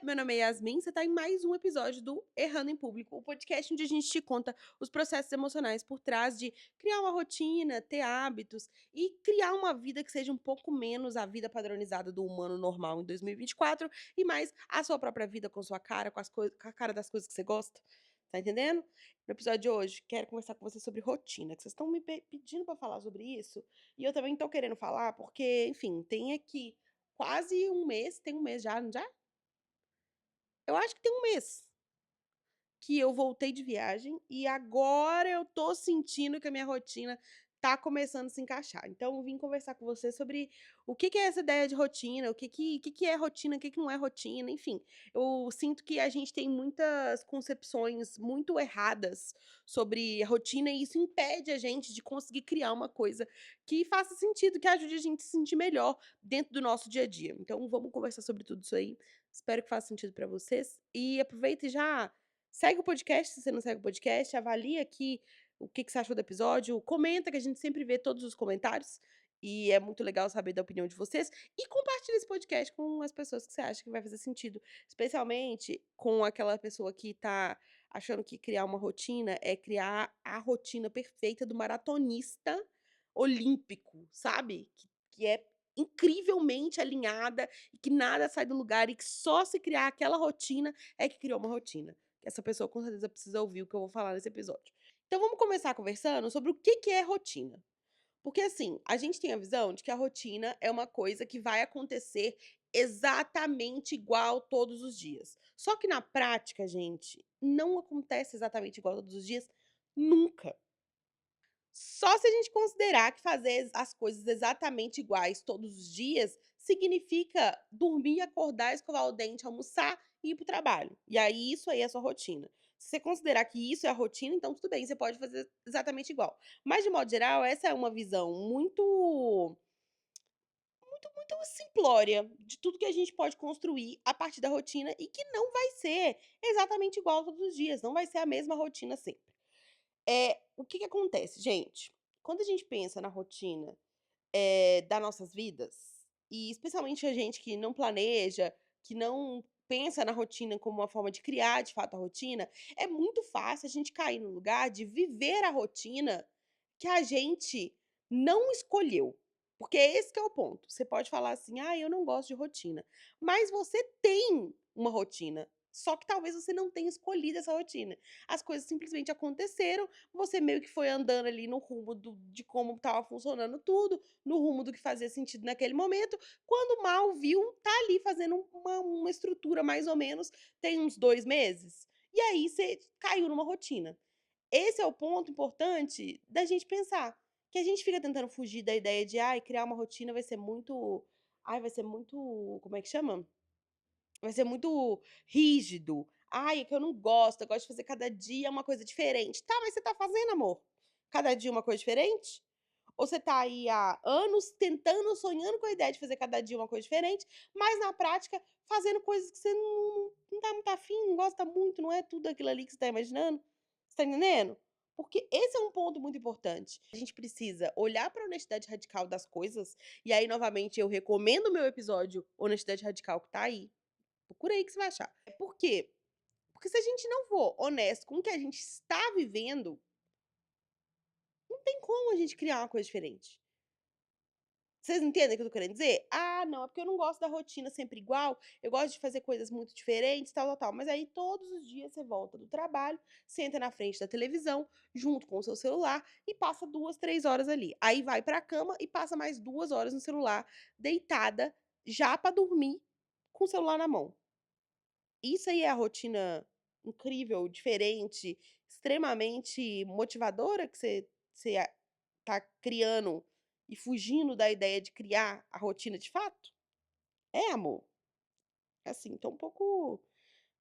Meu nome é Yasmin, você está em mais um episódio do Errando em Público, o podcast onde a gente te conta os processos emocionais por trás de criar uma rotina, ter hábitos e criar uma vida que seja um pouco menos a vida padronizada do humano normal em 2024 e mais a sua própria vida com sua cara, com a cara das coisas que você gosta. Tá entendendo? No episódio de hoje, quero conversar com você sobre rotina, que vocês estão me pedindo para falar sobre isso, e eu também tô querendo falar porque, enfim, tem aqui quase um mês, tem um mês já, não já? Eu acho que tem um mês que eu voltei de viagem e agora eu tô sentindo que a minha rotina tá começando a se encaixar. Então eu vim conversar com você sobre o que que é essa ideia de rotina, o que que é rotina, o que que não é rotina, enfim. Eu sinto que a gente tem muitas concepções muito erradas sobre a rotina e isso impede a gente de conseguir criar uma coisa que faça sentido, que ajude a gente a se sentir melhor dentro do nosso dia a dia. Então vamos conversar sobre tudo isso aí. Espero que faça sentido pra vocês e aproveita e já segue o podcast, se você não segue o podcast, avalia aqui o que que você achou do episódio, comenta que a gente sempre vê todos os comentários, e é muito legal saber da opinião de vocês, e compartilha esse podcast com as pessoas que você acha que vai fazer sentido, especialmente com aquela pessoa que tá achando que criar uma rotina é criar a rotina perfeita do maratonista olímpico, sabe? Que é incrivelmente alinhada e que nada sai do lugar e que só se criar aquela rotina é que criou uma rotina. Essa pessoa com certeza precisa ouvir o que eu vou falar nesse episódio. Então vamos começar conversando sobre o que que é rotina. Porque assim, a gente tem a visão de que a rotina é uma coisa que vai acontecer exatamente igual todos os dias. Só que na prática, gente, não acontece exatamente igual todos os dias, nunca. Só se a gente considerar que fazer as coisas exatamente iguais todos os dias significa dormir, acordar, escovar o dente, almoçar e ir para o trabalho. E aí isso aí é a sua rotina. Se você considerar que isso é a rotina, então tudo bem, você pode fazer exatamente igual. Mas de modo geral, essa é uma visão muito simplória de tudo que a gente pode construir a partir da rotina e que não vai ser exatamente igual todos os dias, não vai ser a mesma rotina sempre. O que que acontece, gente? Quando a gente pensa na rotina, das nossas vidas, e especialmente a gente que não planeja, que não pensa na rotina como uma forma de criar, de fato, a rotina, é muito fácil a gente cair no lugar de viver a rotina que a gente não escolheu. Porque esse que é o ponto. Você pode falar assim: "Ah, eu não gosto de rotina", mas você tem uma rotina, só que talvez você não tenha escolhido essa rotina. As coisas simplesmente aconteceram, você meio que foi andando ali no rumo de como estava funcionando tudo, no rumo do que fazia sentido naquele momento, quando mal viu, tá ali fazendo uma estrutura mais ou menos, tem uns 2 meses, e aí você caiu numa rotina. Esse é o ponto importante da gente pensar, que a gente fica tentando fugir da ideia de: "Ai, criar uma rotina vai ser muito vai ser muito", como é que chama? Vai ser muito rígido. "Ai, é que eu não gosto, eu gosto de fazer cada dia uma coisa diferente". Tá, mas você tá fazendo, amor? Cada dia uma coisa diferente? Ou você tá aí há anos tentando, sonhando com a ideia de fazer cada dia uma coisa diferente, mas na prática fazendo coisas que você não tá muito afim, não gosta muito, não é tudo aquilo ali que você tá imaginando? Você tá entendendo? Porque esse é um ponto muito importante. A gente precisa olhar para a honestidade radical das coisas, e aí novamente eu recomendo o meu episódio Honestidade Radical que tá aí. Procura aí que você vai achar. Por quê? Porque se a gente não for honesto com o que a gente está vivendo, não tem como a gente criar uma coisa diferente. Vocês entendem o que eu tô querendo dizer? "Ah, não, é porque eu não gosto da rotina sempre igual, eu gosto de fazer coisas muito diferentes, tal, tal, tal". Mas aí todos os dias você volta do trabalho, senta na frente da televisão, junto com o seu celular, e passa 2, 3 horas ali. Aí vai pra cama e passa mais 2 horas no celular, deitada, já pra dormir, com o celular na mão. Isso aí é a rotina incrível, diferente, extremamente motivadora que você tá criando e fugindo da ideia de criar a rotina de fato? É, amor. Assim, tô um pouco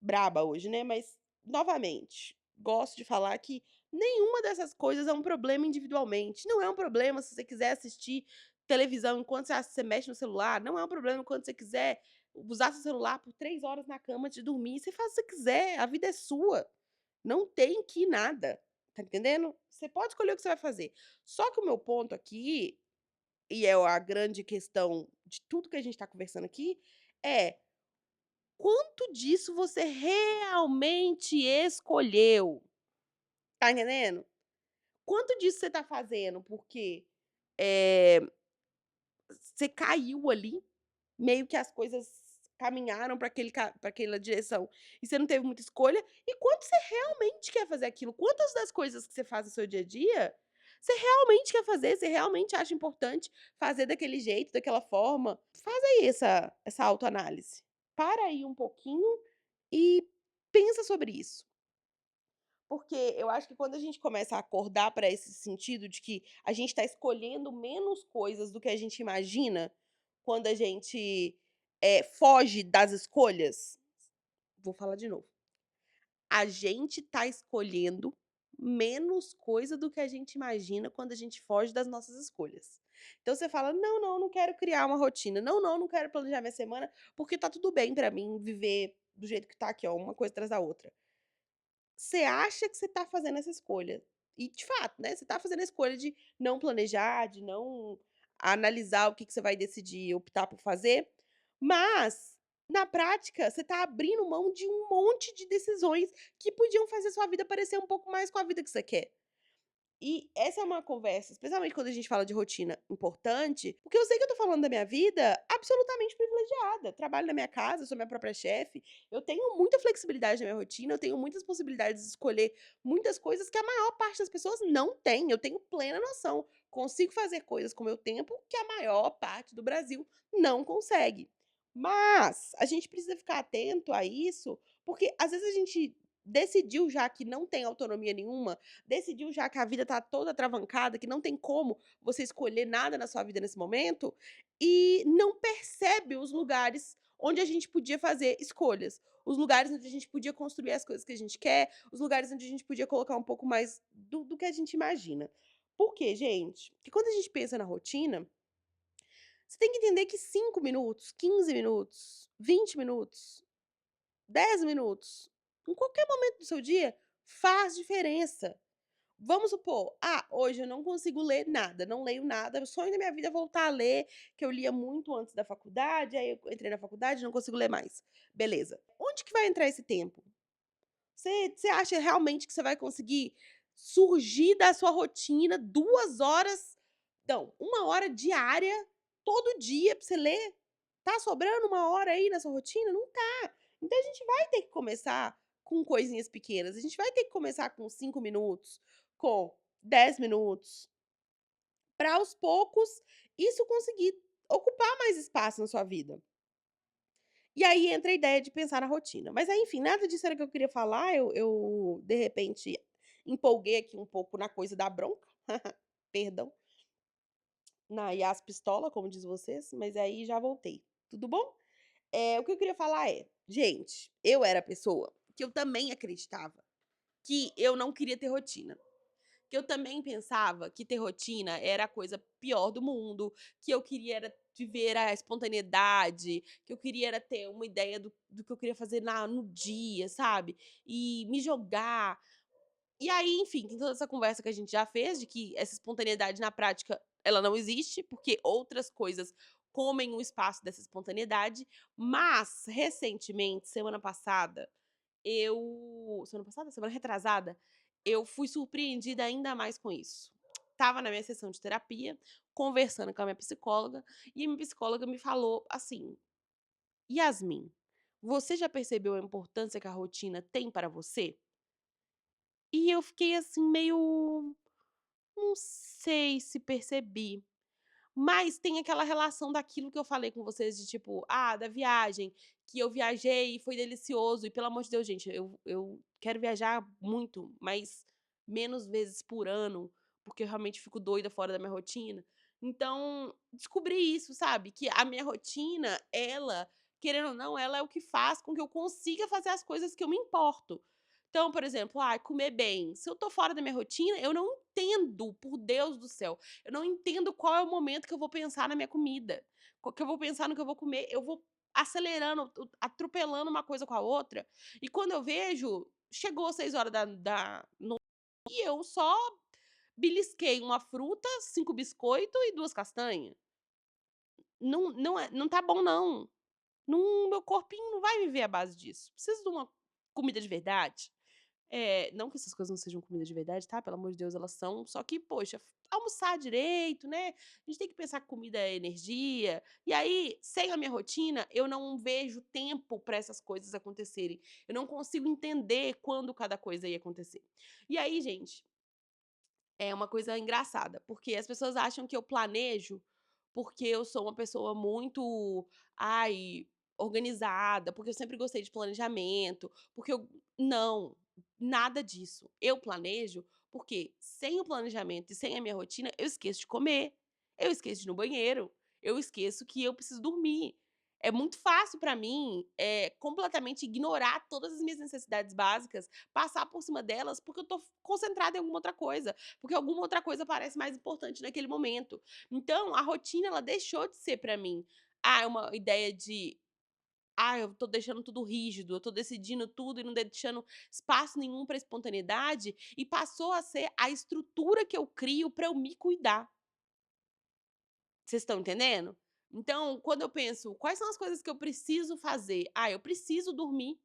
braba hoje, né, mas, novamente, gosto de falar que nenhuma dessas coisas é um problema individualmente. Não é um problema se você quiser assistir televisão enquanto você mexe no celular, não é um problema quando você quiser usar seu celular por 3 horas na cama antes de dormir, você faz o que você quiser, a vida é sua. Não tem que nada, tá entendendo? Você pode escolher o que você vai fazer. Só que o meu ponto aqui, e é a grande questão de tudo que a gente tá conversando aqui, é quanto disso você realmente escolheu, tá entendendo? Quanto disso você tá fazendo porque, eh, você caiu ali, meio que as coisas caminharam para aquela direção e você não teve muita escolha, e quanto você realmente quer fazer aquilo, quantas das coisas que você faz no seu dia a dia, você realmente quer fazer, você realmente acha importante fazer daquele jeito, daquela forma. Faz aí essa autoanálise. Para aí um pouquinho e pensa sobre isso. Porque eu acho que quando a gente começa a acordar para esse sentido de que a gente está escolhendo menos coisas do que a gente imagina, quando a gente, foge das escolhas. Vou falar de novo. A gente está escolhendo menos coisa do que a gente imagina quando a gente foge das nossas escolhas. Então você fala: "Não, não, não quero criar uma rotina. Não, não, não quero planejar minha semana, porque tá tudo bem para mim viver do jeito que tá aqui, ó, uma coisa atrás da outra". Você acha que você tá fazendo essa escolha. E de fato, né, você tá fazendo a escolha de não planejar, de não analisar o que que você vai decidir optar por fazer, mas, na prática, você tá abrindo mão de um monte de decisões que podiam fazer sua vida parecer um pouco mais com a vida que você quer. E essa é uma conversa, especialmente quando a gente fala de rotina, importante, porque eu sei que eu tô falando da minha vida absolutamente privilegiada. Trabalho na minha casa, sou minha própria chefe, eu tenho muita flexibilidade na minha rotina, eu tenho muitas possibilidades de escolher muitas coisas que a maior parte das pessoas não tem. Eu tenho plena noção. Consigo fazer coisas com o meu tempo que a maior parte do Brasil não consegue. Mas a gente precisa ficar atento a isso, porque às vezes a gente decidiu já que não tem autonomia nenhuma, decidiu já que a vida tá toda atravancada, que não tem como você escolher nada na sua vida nesse momento, e não percebe os lugares onde a gente podia fazer escolhas. Os lugares onde a gente podia construir as coisas que a gente quer, os lugares onde a gente podia colocar um pouco mais do que a gente imagina. Por quê, gente? Porque quando a gente pensa na rotina, você tem que entender que 5 minutos, 15 minutos, 20 minutos, 10 minutos, em qualquer momento do seu dia, faz diferença. Vamos supor, hoje eu não consigo ler nada, não leio nada, o sonho da minha vida é voltar a ler, que eu lia muito antes da faculdade, aí eu entrei na faculdade e não consigo ler mais. Beleza. Onde que vai entrar esse tempo? Você acha realmente que você vai conseguir surgir da sua rotina 2 horas, não, 1 hora diária, todo dia pra você ler? Tá sobrando 1 hora aí na sua rotina? Não tá. Então a gente vai ter que começar com coisinhas pequenas, a gente vai ter que começar com 5 minutos, com 10 minutos, para aos poucos isso conseguir ocupar mais espaço na sua vida. E aí entra a ideia de pensar na rotina. Mas aí, enfim, nada disso era que eu queria falar, eu de repente empolguei aqui um pouco na coisa da bronca, perdão, na Yas pistola, como diz vocês, mas aí já voltei. Tudo bom? O que eu queria falar é, gente, eu era a pessoa que eu também acreditava que eu não queria ter rotina. Que eu também pensava que ter rotina era a coisa pior do mundo, que eu queria era viver a espontaneidade, que eu queria era ter uma ideia do que eu queria fazer no dia, sabe, e me jogar. E aí, enfim, tem toda essa conversa que a gente já fez de que essa espontaneidade na prática, ela não existe, porque outras coisas comem o espaço dessa espontaneidade, mas recentemente, semana passada? Semana retrasada, eu fui surpreendida ainda mais com isso. Tava na minha sessão de terapia, conversando com a minha psicóloga, e a minha psicóloga me falou assim: "Yasmin, você já percebeu a importância que a rotina tem para você?" E eu fiquei assim meio, não sei se percebi. Mas tem aquela relação daquilo que eu falei com vocês de tipo, da viagem, que eu viajei e foi delicioso e pelo amor de Deus, gente, eu quero viajar muito, mas menos vezes por ano, porque eu realmente fico doida fora da minha rotina. Então, descobri isso, sabe, que a minha rotina, ela, querendo ou não, ela é o que faz com que eu consiga fazer as coisas que eu me importo. Então, por exemplo, comer bem. Se eu tô fora da minha rotina, eu não entendo, por Deus do céu, eu não entendo qual é o momento que eu vou pensar na minha comida, que eu vou pensar no que eu vou comer, eu vou acelerando, atropelando uma coisa com a outra, e quando eu vejo, chegou 6 horas da noite e eu só belisquei uma fruta, 5 biscoito e 2 castanha. Não tá bom não. Meu corpinho não vai viver à base disso. Preciso de uma comida de verdade. Não que essas coisas não sejam comida de verdade, tá, pelo amor de Deus, elas são, só que, poxa, almoçar direito, né, a gente tem que pensar que comida é energia, e aí, sem a minha rotina, eu não vejo tempo para essas coisas acontecerem, eu não consigo entender quando cada coisa ia acontecer. E aí, gente, é uma coisa engraçada, porque as pessoas acham que eu planejo, porque eu sou uma pessoa muito, ai, organizada, porque eu sempre gostei de planejamento, porque eu não, nada disso. Eu planejo, porque sem o planejamento e sem a minha rotina, eu esqueço de comer, eu esqueço de ir no banheiro, eu esqueço que eu preciso dormir. É muito fácil pra mim, completamente ignorar todas as minhas necessidades básicas, passar por cima delas, porque eu tô concentrada em alguma outra coisa, porque alguma outra coisa parece mais importante naquele momento. Então, a rotina ela deixou de ser pra mim, uma ideia de: "Ah, eu tô deixando tudo rígido, eu tô decidindo tudo e não deixando espaço nenhum pra espontaneidade", e passou a ser a estrutura que eu crio pra eu me cuidar. Vocês estão entendendo? Então, quando eu penso: "Quais são as coisas que eu preciso fazer?". Eu preciso dormir.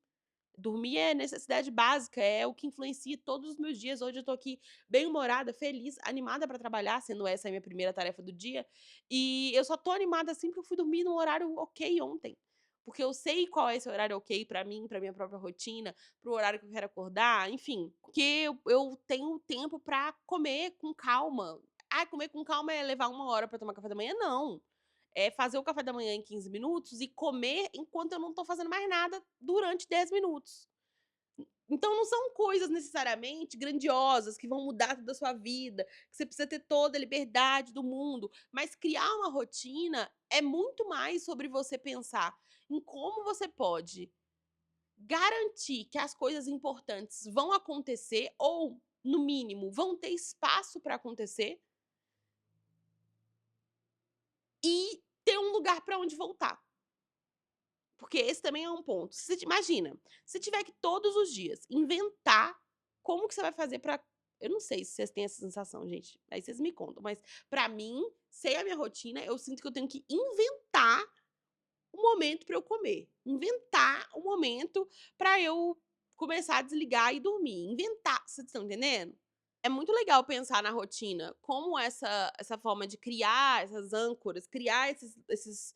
Dormir é necessidade básica, é o que influencia todos os meus dias. Hoje eu tô aqui bem-humorada, feliz, animada pra trabalhar, sendo essa a minha primeira tarefa do dia, e eu só tô animada, assim, porque eu fui dormir num horário ok ontem. Porque eu sei qual é esse horário ok pra mim, pra minha própria rotina, para o horário que eu quero acordar, enfim. Porque eu tenho tempo pra comer com calma. Comer com calma é levar 1 hora pra tomar café da manhã? Não. É fazer o café da manhã em 15 minutos e comer enquanto eu não tô fazendo mais nada durante 10 minutos. Então não são coisas necessariamente grandiosas que vão mudar toda a sua vida, que você precisa ter toda a liberdade do mundo, mas criar uma rotina é muito mais sobre você pensar em como você pode garantir que as coisas importantes vão acontecer ou, no mínimo, vão ter espaço para acontecer e ter um lugar para onde voltar. Porque esse também é um ponto. Se imagina, se tiver que todos os dias inventar como que você vai fazer pra eu não sei se vocês têm essa sensação, gente, aí vocês me contam, mas pra mim, sem a minha rotina, eu sinto que eu tenho que inventar um momento pra eu comer, inventar um momento pra eu começar a desligar e dormir, inventar, vocês estão entendendo? É muito legal pensar na rotina, como essa forma de criar essas âncoras, criar esses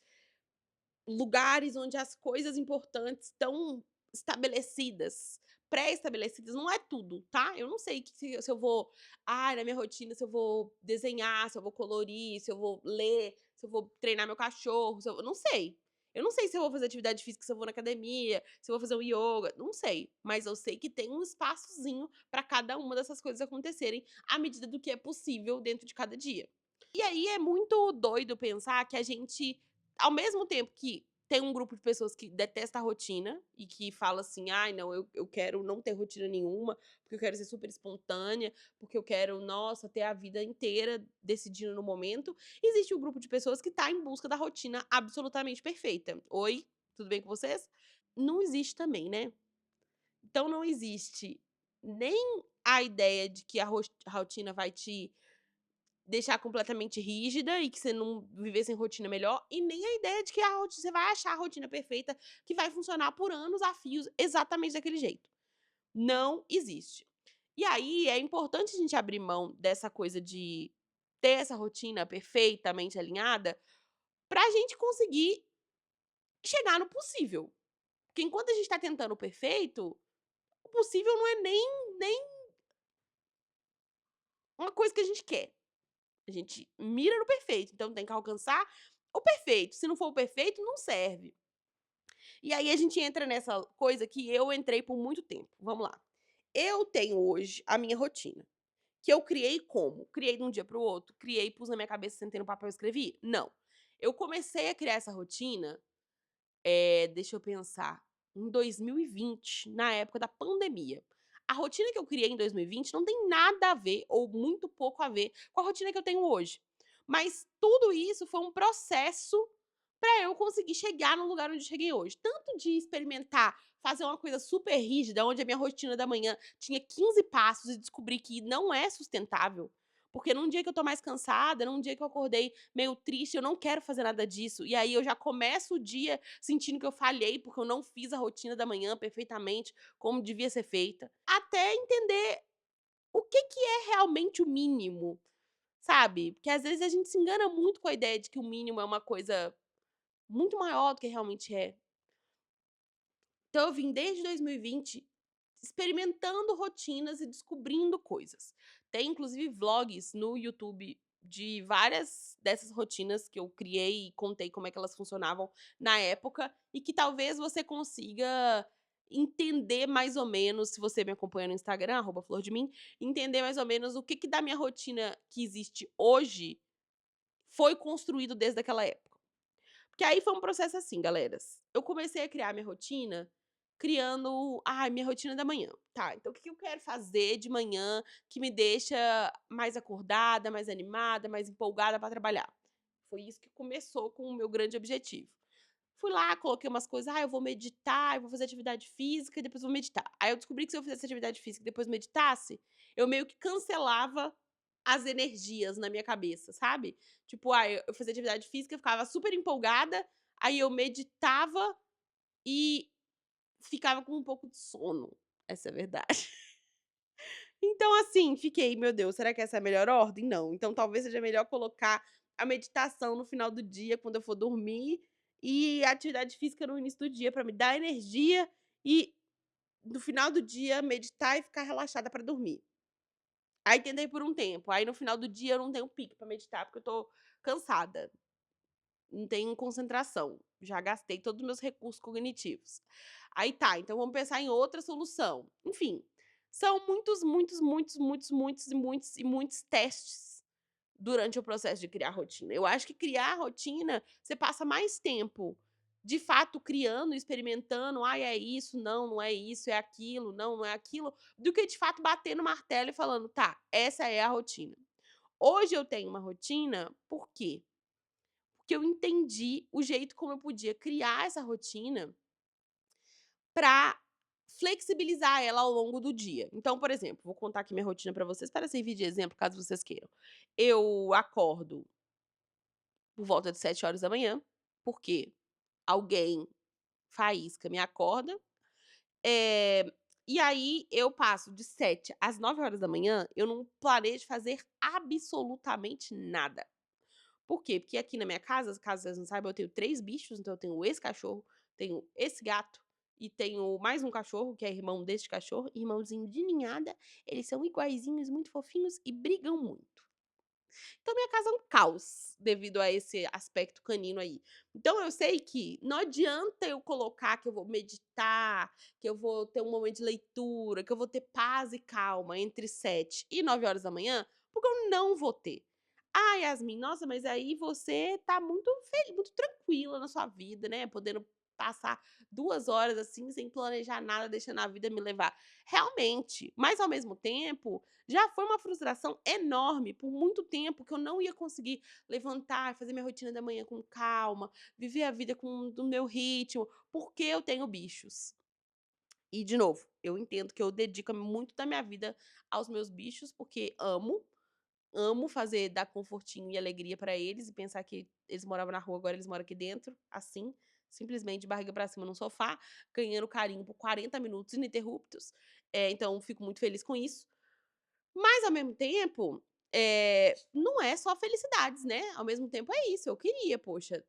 lugares onde as coisas importantes estão estabelecidas, pré-estabelecidas, não é tudo, tá. Eu não sei que se eu vou na minha rotina, se eu vou desenhar, se eu vou colorir, se eu vou ler, se eu vou treinar meu cachorro, se eu não sei. Eu não sei se eu vou fazer atividade física, se eu vou na academia, se eu vou fazer um ioga, não sei. Mas eu sei que tem um espaçozinho pra cada uma dessas coisas acontecerem, à medida do que é possível dentro de cada dia. E aí é muito doido pensar que a gente, ao mesmo tempo que tem um grupo de pessoas que detesta a rotina e que fala assim: "Ai, não, eu quero não ter rotina nenhuma, porque eu quero ser super espontânea, porque eu quero, nossa, ter a vida inteira decidindo no momento". Existe um grupo de pessoas que tá em busca da rotina absolutamente perfeita. "Oi, tudo bem com vocês?". Não existe também, né. Então não existe nem a ideia de que a rotina vai te deixar completamente rígida e que você não viver sem rotina é melhor, e nem a ideia de que a rotina você vai achar a rotina perfeita que vai funcionar por anos a fios exatamente daquele jeito. Não existe. E aí é importante a gente abrir mão dessa coisa de ter essa rotina perfeitamente alinhada, pra gente conseguir chegar no possível. Porque enquanto a gente tá tentando o perfeito, o possível não é nem uma coisa que a gente quer. A gente mira no perfeito, então tem que alcançar o perfeito, se não for o perfeito, não serve. E aí a gente entra nessa coisa que eu entrei por muito tempo, vamos lá. Eu tenho hoje a minha rotina, que eu criei como? Criei de um dia para o outro? Criei, pus na minha cabeça, sentei no papel e escrevi? Não. Eu comecei a criar essa rotina, deixa eu pensar, em 2020, na época da pandemia. A rotina que eu criei em 2020 não tem nada a ver, ou muito pouco a ver, com a rotina que eu tenho hoje. Mas tudo isso foi um processo para eu conseguir chegar no lugar onde cheguei hoje. Tanto de experimentar fazer uma coisa super rígida, onde a minha rotina da manhã tinha 15 passos e descobri que não é sustentável, Porque num dia que eu tô mais cansada, num dia que eu acordei meio triste, eu não quero fazer nada disso. E aí eu já começo o dia sentindo que eu falhei, porque eu não fiz a rotina da manhã perfeitamente como devia ser feita. Até entender o que que é realmente o mínimo, sabe? Porque às vezes a gente se engana muito com a ideia de que o mínimo é uma coisa muito maior do que realmente é. Então eu vim desde 2020 experimentando rotinas e descobrindo coisas. Tem inclusive vlogs no YouTube de várias dessas rotinas que eu criei e contei como é que elas funcionavam na época e que talvez você consiga entender mais ou menos, se você me acompanha no Instagram, @flor de mim, entender mais ou menos o que que da minha rotina que existe hoje foi construído desde aquela época. Porque aí foi um processo assim, galeras. Eu comecei a criar minha rotina, criando, minha rotina da manhã. Tá, então o que que eu quero fazer de manhã que me deixa mais acordada, mais animada, mais empolgada pra trabalhar? Foi isso que começou com o meu grande objetivo. Fui lá, coloquei umas coisas, eu vou meditar, eu vou fazer atividade física e depois vou meditar. Aí eu descobri que se eu fizesse atividade física e depois meditasse, eu meio que cancelava as energias na minha cabeça, sabe? Tipo, eu fazia atividade física, eu ficava super empolgada, aí eu meditava e ficava com um pouco de sono. Essa é a verdade. Então, assim, fiquei: "Meu Deus, será que essa é a melhor ordem? Não. Então talvez seja melhor colocar a meditação no final do dia, quando eu for dormir, e a atividade física no início do dia pra me dar energia e no final do dia meditar e ficar relaxada pra dormir". Aí tentei por um tempo, aí no final do dia eu não tenho pique pra meditar, porque eu tô cansada, não tenho concentração, já gastei todos os meus recursos cognitivos. Aí tá, então vamos pensar em outra solução. Enfim, são muitos, muitos, muitos, muitos, muitos e muitos e muitos testes durante o processo de criar rotina. Eu acho que criar rotina, você passa mais tempo, de fato, criando, experimentando, "Ai, é isso, não, não é isso, é aquilo, não, não é aquilo", do que de fato bater no martelo e falando: "Tá, essa é a rotina". Hoje eu tenho uma rotina, por quê? Porque eu entendi o jeito como eu podia criar essa rotina pra flexibilizar ela ao longo do dia. Então, por exemplo, vou contar aqui minha rotina pra vocês para servir de exemplo, caso vocês queiram. Eu acordo por volta de 7 horas da manhã, porque alguém faísca me acorda, eh, e aí eu passo de 7 às 9 horas da manhã, eu não planejo fazer absolutamente nada. Por quê? Porque aqui na minha casa, caso vocês não saibam, eu tenho 3 bichos, então eu tenho esse cachorro, tenho esse gato e tenho mais um cachorro, que é irmão deste cachorro, irmãozinho de ninhada. Eles são iguaizinhos, muito fofinhos e brigam muito. Então minha casa é um caos, devido a esse aspecto canino aí. Então eu sei que não adianta eu colocar que eu vou meditar, que eu vou ter um momento de leitura, que eu vou ter paz e calma entre 7 e 9 horas da manhã, porque eu não vou ter. "Ah, Yasmin, nossa, mas aí você tá muito muito tranquila na sua vida, né, podendo passar 2 horas, assim, sem planejar nada, deixando a vida me levar". Realmente, mas ao mesmo tempo, já foi uma frustração enorme por muito tempo que eu não ia conseguir levantar, fazer minha rotina da manhã com calma, viver a vida com do meu ritmo, porque eu tenho bichos. E de novo, eu entendo que eu dedico muito da minha vida aos meus bichos, porque amo, amo fazer dar confortinho e alegria pra eles e pensar que eles moravam na rua, agora eles moram aqui dentro, assim, simplesmente de barriga pra cima no sofá, ganhando carinho por 40 minutos ininterruptos. Então fico muito feliz com isso. Mas ao mesmo tempo, não é só felicidades, né, ao mesmo tempo é isso, eu queria, poxa,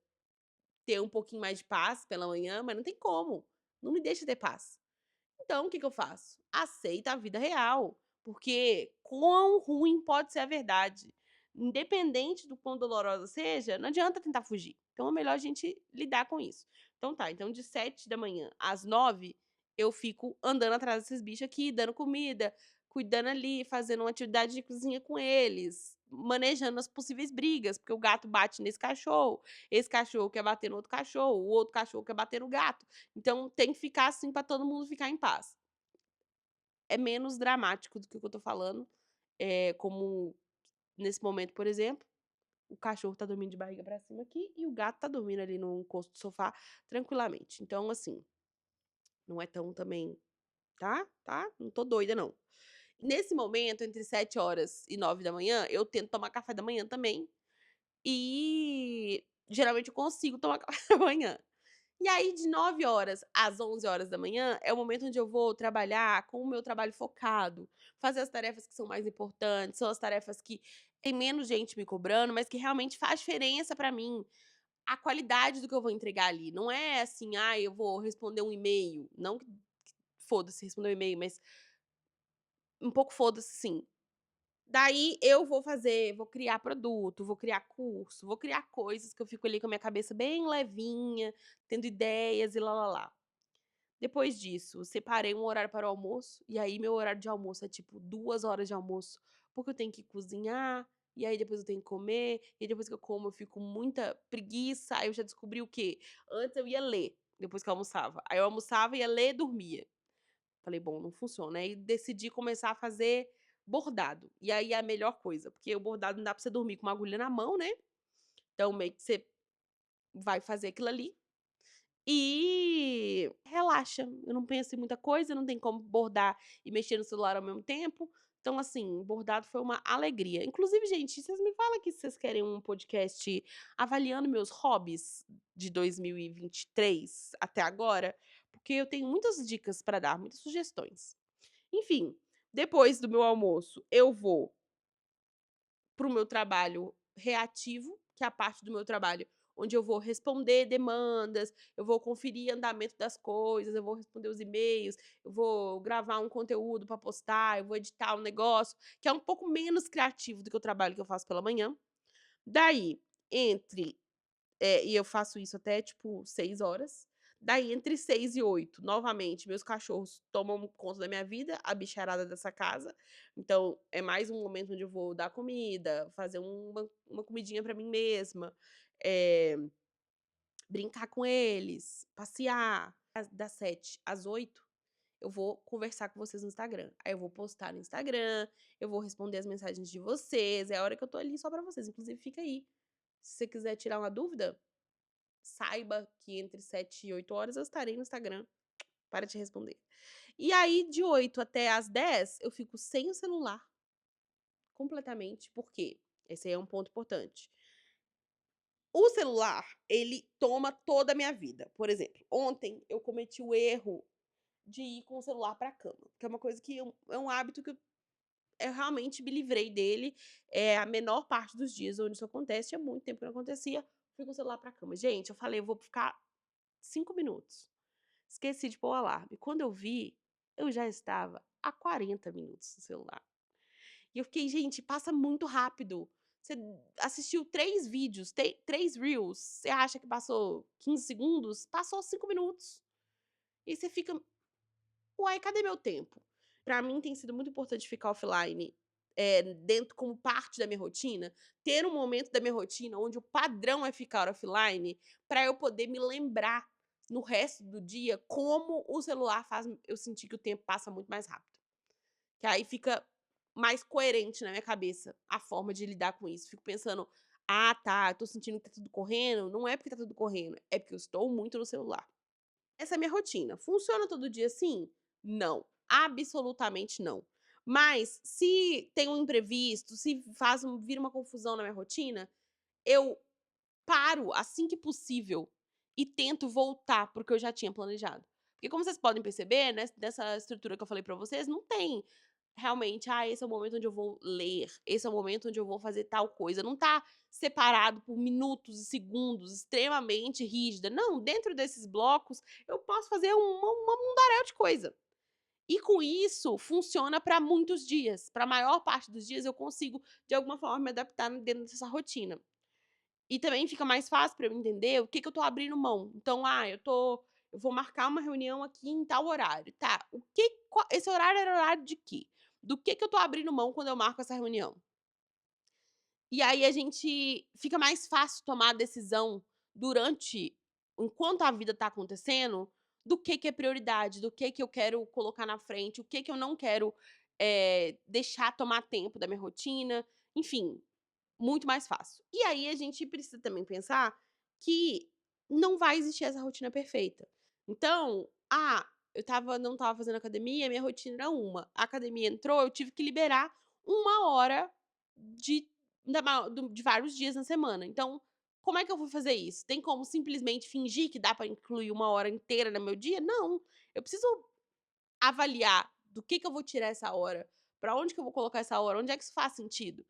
ter um pouquinho mais de paz pela manhã, mas não tem como, não me deixa ter paz. Então, o que que eu faço? Aceita a vida real, porque quão ruim pode ser a verdade. Independente do quão dolorosa seja, não adianta tentar fugir. Então é melhor a gente lidar com isso. Então tá, então de 7 da manhã às 9 eu fico andando atrás desses bichos aqui, dando comida, cuidando ali, fazendo uma atividade de cozinha com eles, manejando as possíveis brigas, porque o gato bate nesse cachorro, esse cachorro quer bater no outro cachorro, o outro cachorro quer bater no gato. Então tem que ficar assim pra todo mundo ficar em paz. É menos dramático do que o que eu tô falando, como nesse momento, por exemplo, o cachorro tá dormindo de barriga pra cima aqui e o gato tá dormindo ali no encosto do sofá tranquilamente. Então assim, não é tão também, tá, não tô doida não. nesse momento, entre 7 horas e 9 da manhã, eu tento tomar café da manhã também, e geralmente eu consigo tomar café da manhã. E aí de 9 horas às 11 horas da manhã é o momento onde eu vou trabalhar com o meu trabalho focado, fazer as tarefas que são mais importantes, são as tarefas que tem menos gente me cobrando, mas que realmente faz diferença pra mim. A qualidade do que eu vou entregar ali, não é assim: "Ah, eu vou responder um e-mail", não que foda-se responder um e-mail, mas um pouco foda-se sim. Daí eu vou criar produto, vou criar curso, vou criar coisas que eu fico ali com a minha cabeça bem levinha, tendo ideias e lá. Depois disso, separei um horário para o almoço, e aí meu horário de almoço é tipo 2 horas de almoço, porque eu tenho que cozinhar, e aí depois eu tenho que comer, e depois que eu como eu fico com muita preguiça, aí eu já descobri o quê? Antes eu ia ler, depois que eu almoçava. Aí eu almoçava, ia ler, dormia. Falei: "Bom, não funciona". Aí decidi começar a fazer bordado, e aí é a melhor coisa, porque o bordado não dá pra você dormir com uma agulha na mão, né, então meio que você vai fazer aquilo ali e relaxa. Eu não penso em muita coisa, não tem como bordar e mexer no celular ao mesmo tempo. Então, assim, bordado foi uma alegria. Inclusive, gente, vocês me falam aqui se vocês querem um podcast avaliando meus hobbies de 2023 até agora, porque eu tenho muitas dicas para dar, muitas sugestões. Enfim, depois do meu almoço, eu vou para o meu trabalho reativo, que é a parte do meu trabalho onde eu vou responder demandas, eu vou conferir andamento das coisas, eu vou responder os e-mails, eu vou gravar um conteúdo para postar, eu vou editar um negócio, que é um pouco menos criativo do que o trabalho que eu faço pela manhã. Daí, entre e eu faço isso até, tipo, 6 horas. Daí, entre 6 e 8 novamente, meus cachorros tomam conta da minha vida, a bicharada dessa casa. Então, é mais um momento onde eu vou dar comida, fazer uma comidinha pra mim mesma, eh, brincar com eles, passear. Das 7 às 8 eu vou conversar com vocês no Instagram. Aí eu vou postar no Instagram, eu vou responder as mensagens de vocês, é a hora que eu tô ali só pra vocês. Inclusive, fica aí, se você quiser tirar uma dúvida, saiba que entre 7 e 8 horas eu estarei no Instagram para te responder. E aí, de 8 até às 10, eu fico sem o celular completamente, por quê? Esse aí é um ponto importante. O celular, ele toma toda a minha vida. Por exemplo, ontem eu cometi o erro de ir com o celular para a cama, que é uma coisa que é um hábito que eu realmente me livrei dele, a menor parte dos dias onde isso acontece, tinha muito tempo que não acontecia, fui com o celular para a cama. Gente, eu falei: "Eu vou ficar 5 minutos". Esqueci de pôr o alarme. Quando eu vi, eu já estava há 40 minutos no celular. E eu fiquei: "Gente, passa muito rápido". Você assistiu 3 vídeos, 3 reels, você acha que passou 15 segundos, passou 5 minutos. E você fica: "Uai, cadê meu tempo?". Pra mim tem sido muito importante ficar offline, dentro como parte da minha rotina, ter um momento da minha rotina onde o padrão é ficar offline, pra eu poder me lembrar no resto do dia como o celular faz eu sentir que o tempo passa muito mais rápido. Que aí fica mais coerente na minha cabeça a forma de lidar com isso. Fico pensando: "Ah, tá, eu tô sentindo que tá tudo correndo, não é porque tá tudo correndo, é porque eu estou muito no celular". Essa é a minha rotina. Funciona todo dia assim? Não, absolutamente não. Mas se tem um imprevisto, se vira uma confusão na minha rotina, eu paro assim que possível e tento voltar para o que eu já tinha planejado. Porque como vocês podem perceber, né, dessa estrutura que eu falei pra vocês, não tem realmente: "Ah, esse é o momento onde eu vou ler, esse é o momento onde eu vou fazer tal coisa", não tá separado por minutos e segundos, extremamente rígida. Não, dentro desses blocos eu posso fazer uma mundaréu de coisa. E com isso, funciona para muitos dias, para a maior parte dos dias eu consigo, de alguma forma, me adaptar dentro dessa rotina. E também fica mais fácil para eu entender o que que eu tô abrindo mão. Então, eu vou marcar uma reunião aqui em tal horário, tá, esse horário era horário de quê? Do que eu tô abrindo mão quando eu marco essa reunião? E aí a gente fica mais fácil tomar a decisão durante enquanto a vida tá acontecendo, do que é prioridade, do que eu quero colocar na frente, o que eu não quero, deixar tomar tempo da minha rotina, enfim, muito mais fácil. E aí a gente precisa também pensar que não vai existir essa rotina perfeita. Então, não estava fazendo academia, minha rotina era uma. A academia entrou, eu tive que liberar 1 hora de de vários dias na semana. Então, como é que eu vou fazer isso? Tem como simplesmente fingir que dá pra incluir 1 hora inteira no meu dia? Não, eu preciso avaliar do que eu vou tirar essa hora, pra onde que eu vou colocar essa hora, onde é que isso faz sentido.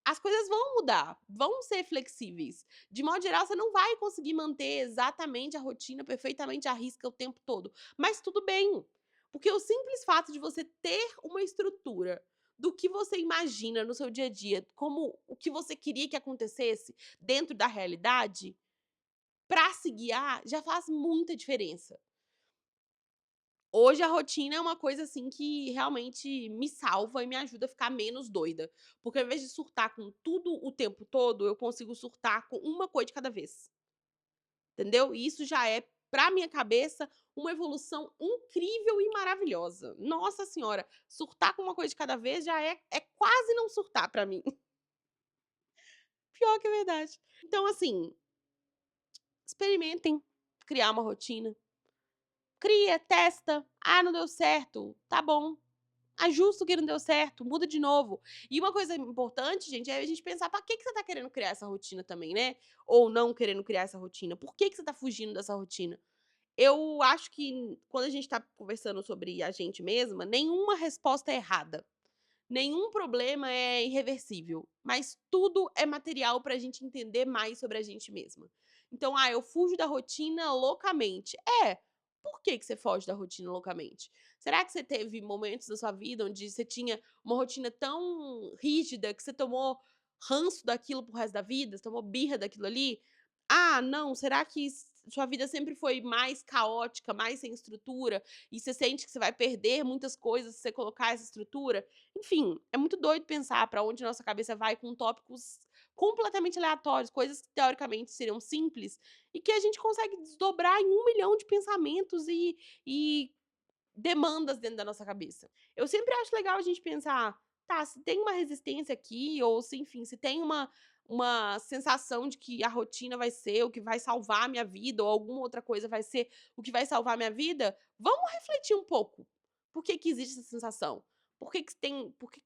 As coisas vão mudar, vão ser flexíveis. De modo geral, você não vai conseguir manter exatamente a rotina perfeitamente à risca o tempo todo, mas tudo bem, porque o simples fato de você ter uma estrutura do que você imagina no seu dia a dia, como o que você queria que acontecesse dentro da realidade, para se guiar, já faz muita diferença. Hoje a rotina é uma coisa, assim, que realmente me salva e me ajuda a ficar menos doida, porque ao invés de surtar com tudo o tempo todo, eu consigo surtar com uma coisa de cada vez, entendeu? E isso já é, pra minha cabeça, uma evolução incrível e maravilhosa. Nossa senhora, surtar com uma coisa de cada vez já é quase não surtar pra mim. Pior que é verdade. Então, assim, experimentem criar uma rotina. Cria, testa. "Ah, não deu certo", tá bom. Ajusta o que não deu certo, muda de novo. E uma coisa importante, gente, é a gente pensar pra que você tá querendo criar essa rotina também, né, ou não querendo criar essa rotina. Por que você tá fugindo dessa rotina? Eu acho que quando a gente tá conversando sobre a gente mesma, nenhuma resposta é errada. Nenhum problema é irreversível, mas tudo é material para a gente entender mais sobre a gente mesma. Então, eu fujo da rotina loucamente. Por que que você foge da rotina loucamente? Será que você teve momentos na sua vida onde você tinha uma rotina tão rígida que você tomou ranço daquilo pro resto da vida? Você tomou birra daquilo ali? Ah, não, será que sua vida sempre foi mais caótica, mais sem estrutura, e você sente que você vai perder muitas coisas se você colocar essa estrutura? Enfim, é muito doido pensar pra onde nossa cabeça vai com tópicos completamente aleatórios, coisas que teoricamente seriam simples e que a gente consegue desdobrar em 1 milhão de pensamentos e demandas dentro da nossa cabeça. Eu sempre acho legal a gente pensar: "Tá, se tem uma resistência aqui ou se, enfim, se tem uma sensação de que a rotina vai ser o que vai salvar a minha vida ou alguma outra coisa vai ser o que vai salvar a minha vida, vamos refletir um pouco. Por que que existe essa sensação? Por que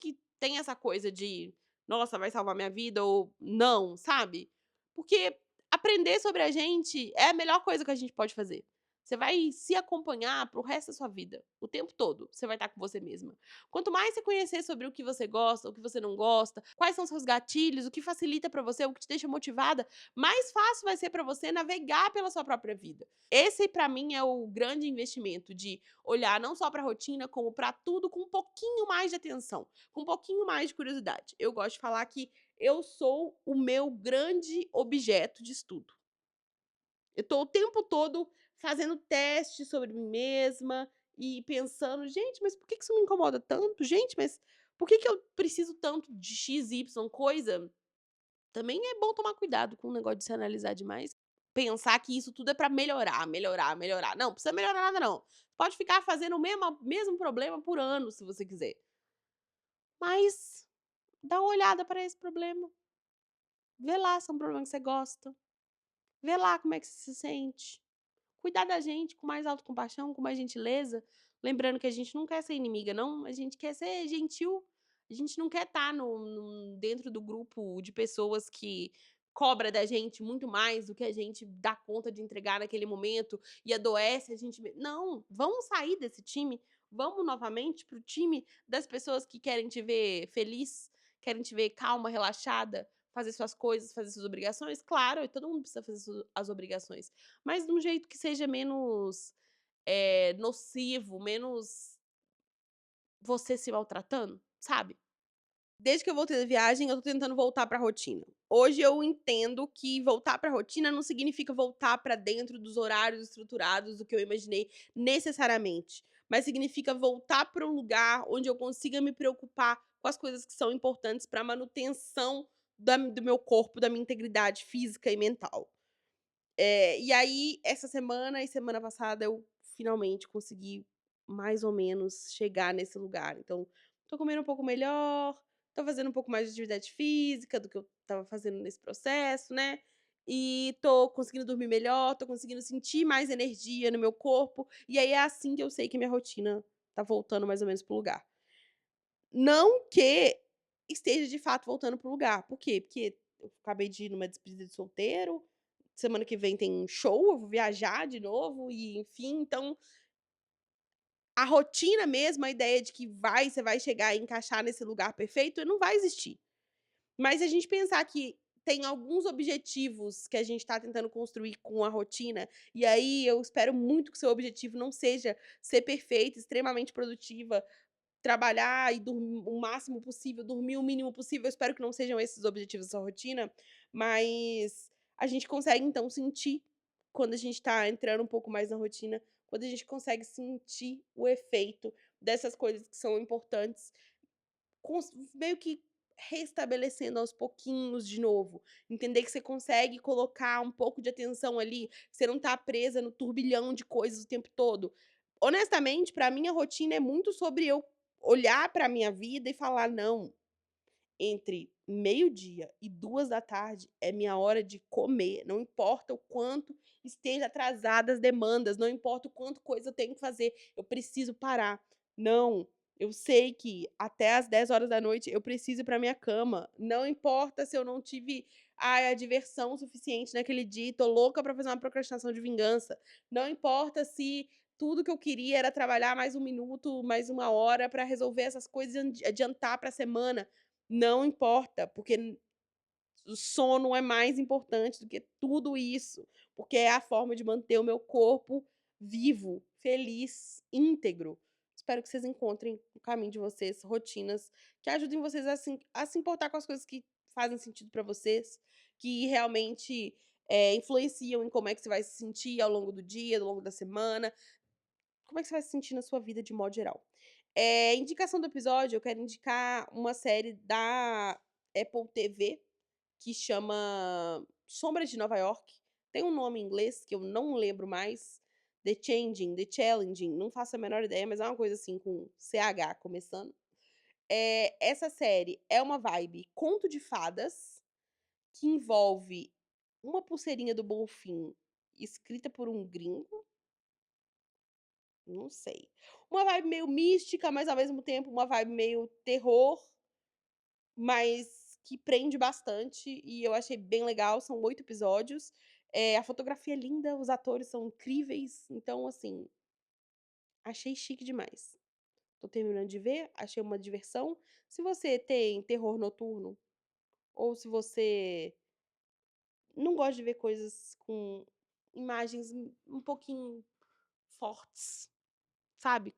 que tem essa coisa de: 'Nossa, vai salvar minha vida' ou 'não'", sabe? Porque aprender sobre a gente é a melhor coisa que a gente pode fazer. Você vai se acompanhar para o resto da sua vida, o tempo todo, você vai estar com você mesma. Quanto mais você conhecer sobre o que você gosta, o que você não gosta, quais são seus gatilhos, o que facilita pra você, o que te deixa motivada, mais fácil vai ser pra você navegar pela sua própria vida. Esse pra mim é o grande investimento de olhar não só pra rotina, como pra tudo com um pouquinho mais de atenção, com um pouquinho mais de curiosidade. Eu gosto de falar que eu sou o meu grande objeto de estudo. Eu tô o tempo todo fazendo testes sobre mim mesma e pensando: "Gente, mas por que que isso me incomoda tanto? Gente, mas por que que eu preciso tanto de x, y coisa?". Também é bom tomar cuidado com o negócio de se analisar demais, pensar que isso tudo é pra melhorar, melhorar, melhorar. Não, precisa melhorar nada não. Pode ficar fazendo o mesmo problema por anos, se você quiser. Mas dá uma olhada para esse problema, vê lá se é um problema que você gosta, vê lá como é que você se sente. Cuidar da gente com mais autocompaixão, com mais gentileza, lembrando que a gente não quer ser inimiga não, a gente quer ser gentil, a gente não quer estar dentro do grupo de pessoas que cobra da gente muito mais do que a gente dá conta de entregar naquele momento e adoece a gente não, vamos sair desse time, vamos novamente para o time das pessoas que querem te ver feliz, querem te ver calma, relaxada, fazer suas coisas, fazer suas obrigações. Claro, todo mundo precisa fazer as obrigações, mas de um jeito que seja menos, nocivo, menos você se maltratando, sabe. Desde que eu voltei da viagem, eu tô tentando voltar pra rotina. Hoje eu entendo que voltar pra rotina não significa voltar pra dentro dos horários estruturados do que eu imaginei necessariamente, mas significa voltar pra um lugar onde eu consiga me preocupar com as coisas que são importantes pra manutenção do meu corpo, da minha integridade física e mental. E aí, essa semana e semana passada eu finalmente consegui mais ou menos chegar nesse lugar. Então, tô comendo um pouco melhor, tô fazendo um pouco mais de atividade física do que eu estava fazendo nesse processo, né. e tô conseguindo dormir melhor, tô conseguindo sentir mais energia no meu corpo, e aí é assim que eu sei que minha rotina tá voltando mais ou menos para o lugar. Não que esteja de fato voltando para o lugar. Por quê? Porque eu acabei de ir numa despedida de solteiro, semana que vem tem um show, eu vou viajar de novo e enfim, então a rotina mesmo, a ideia de que você vai chegar e encaixar nesse lugar perfeito, não vai existir. Mas se a gente pensar que tem alguns objetivos que a gente está tentando construir com a rotina, e aí eu espero muito que o seu objetivo não seja ser perfeita, extremamente produtiva, trabalhar e dormir o máximo possível, dormir o mínimo possível. Eu espero que não sejam esses os objetivos da sua rotina, mas a gente consegue então sentir quando a gente tá entrando um pouco mais na rotina, quando a gente consegue sentir o efeito dessas coisas que são importantes, meio que restabelecendo aos pouquinhos de novo. Entender que você consegue colocar um pouco de atenção ali, você não tá presa no turbilhão de coisas o tempo todo. Honestamente, pra mim a rotina é muito sobre eu olhar pra minha vida e falar: "Não, entre meio-dia e 14h é minha hora de comer, não importa o quanto esteja atrasadas as demandas, não importa o quanto coisa eu tenho que fazer, eu preciso parar. Não, eu sei que até às 10 horas da noite eu preciso ir pra minha cama, não importa se eu não tive, a diversão suficiente naquele dia e tô louca pra fazer uma procrastinação de vingança, não importa se tudo que eu queria era trabalhar mais 1 minuto, mais 1 hora pra resolver essas coisas e adiantar pra semana, não importa, porque o sono é mais importante do que tudo isso, porque é a forma de manter o meu corpo vivo, feliz, íntegro. Espero que vocês encontrem no caminho de vocês rotinas que ajudem vocês a se importar com as coisas que fazem sentido pra vocês, que realmente, influenciam em como é que você vai se sentir ao longo do dia, ao longo da semana, como é que você vai se sentir na sua vida de modo geral. Indicação do episódio, eu quero indicar uma série da Apple TV, que chama Sombras de Nova York. Tem um nome em inglês que eu não lembro mais, The Changing, The Challenging, não faço a menor ideia, mas é uma coisa assim com CH começando. Essa série é uma vibe conto de fadas, que envolve uma pulseirinha do Bonfim escrita por um gringo, não sei. Uma vibe meio mística, mas ao mesmo tempo uma vibe meio terror, mas que prende bastante e eu achei bem legal, são 8 episódios. A fotografia é linda, os atores são incríveis, então assim, achei chique demais. Tô terminando de ver, achei uma diversão. Se você tem terror noturno ou se você não gosta de ver coisas com imagens um pouquinho fortes, sabe,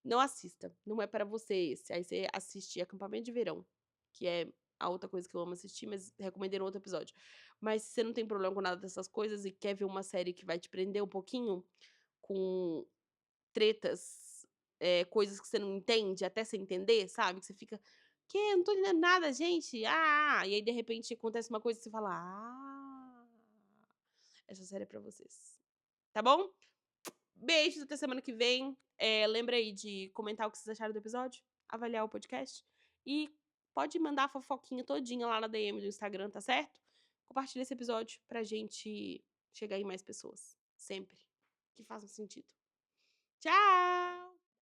não assista, não é para você esse. Aí você assiste Acampamento de Verão, que é a outra coisa que eu amo assistir, mas recomendei no outro episódio. Mas se você não tem problema com nada dessas coisas e quer ver uma série que vai te prender um pouquinho, com tretas, coisas que você não entende até você entender, sabe, que você fica: "Quê? Eu não tô entendendo nada, gente. Ah". E aí de repente acontece uma coisa e você fala: "Ah, essa série é pra vocês". Tá bom? Beijos, até semana que vem. Lembra aí de comentar o que vocês acharam do episódio, avaliar o podcast e pode mandar a fofoquinha todinha lá na DM do Instagram, tá certo? Compartilha esse episódio pra gente chegar em mais pessoas, sempre, que façam sentido. Tchau!